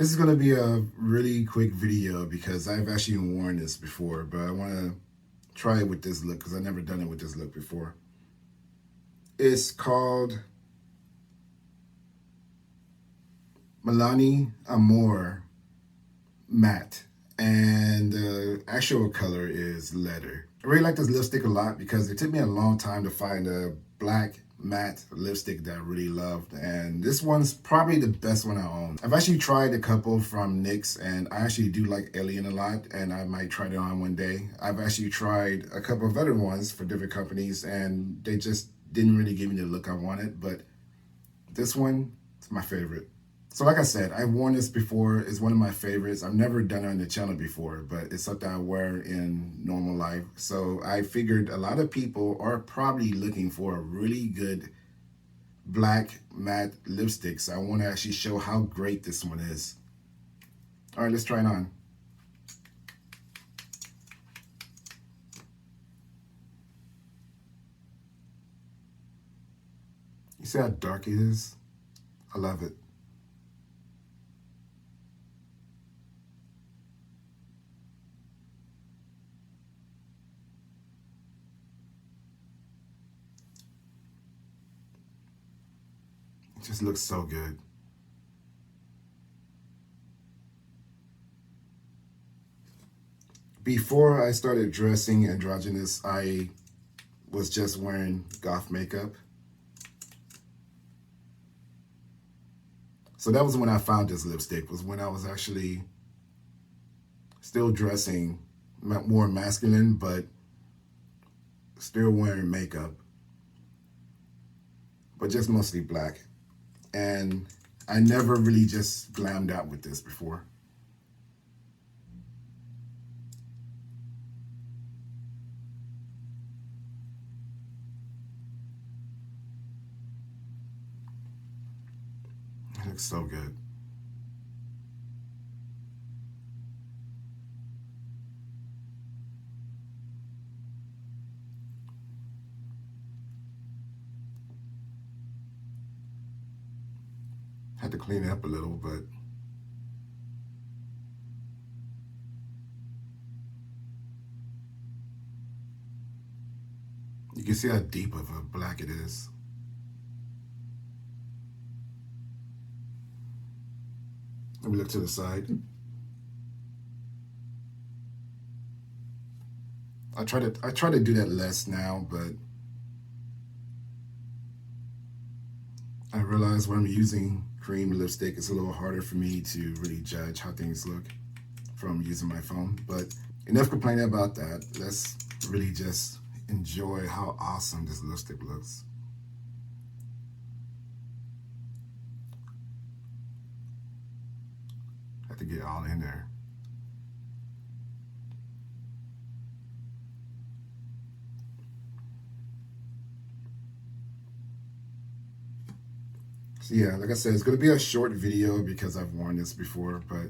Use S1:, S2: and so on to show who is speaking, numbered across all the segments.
S1: This is going to be a really quick video because I've actually worn this before, but I want to try it with this look because I've never done it with this look before. It's called Milani Amore Matte, and the actual color is leather. I really like this lipstick a lot because it took me a long time to find a black matte lipstick that I really loved, and this one's probably the best one I own. I've actually tried a couple from NYX, and I actually do like Alien a lot, and I might try it on one day. I've actually tried a couple of other ones for different companies, and they just didn't really give me the look I wanted, but this one is my favorite. So like I said, I've worn this before. It's one of my favorites. I've never done it on the channel before, but it's something I wear in normal life. So I figured a lot of people are probably looking for a really good black matte lipstick. So I want to actually show how great this one is. All right, let's try it on. You see how dark it is? I love it. It just looks so good. Before I started dressing androgynous, I was just wearing goth makeup. So that was when I found this lipstick, was when I was actually still dressing more masculine, but still wearing makeup, but just mostly black. And I never really just glammed out with this before. It looks so good. Had to clean it up a little, but you can see how deep of a black it is. Let me look to the side. I try to do that less now, but I realize when I'm using cream lipstick, it's a little harder for me to really judge how things look from using my phone. But enough complaining about that. Let's really just enjoy how awesome this lipstick looks. Have to get all in there. So yeah, like I said, it's going to be a short video because I've worn this before, but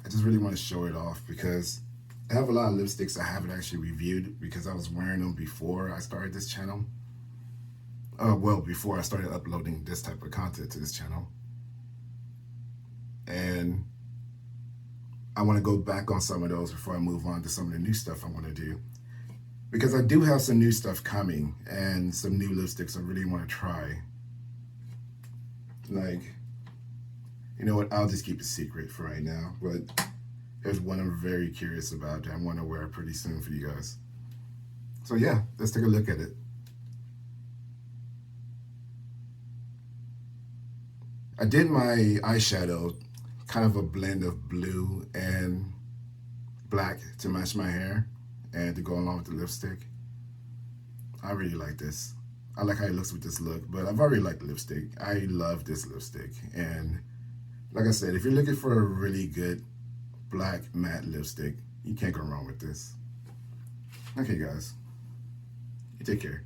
S1: I just really want to show it off because I have a lot of lipsticks I haven't actually reviewed because I was wearing them before I started this channel. Well, before I started uploading this type of content to this channel. And I want to go back on some of those before I move on to some of the new stuff I want to do. Because I do have some new stuff coming and some new lipsticks I really want to try. Like, you know what, I'll just keep it secret for right now, but there's one I'm very curious about that I want to wear pretty soon for you guys. So yeah, let's take a look at it. I did my eyeshadow kind of a blend of blue and black to match my hair and to go along with the lipstick. I really like this. I like how it looks with this look, but I've already liked the lipstick. I love this lipstick. And like I said, if you're looking for a really good black matte lipstick, you can't go wrong with this. Okay, guys, you take care.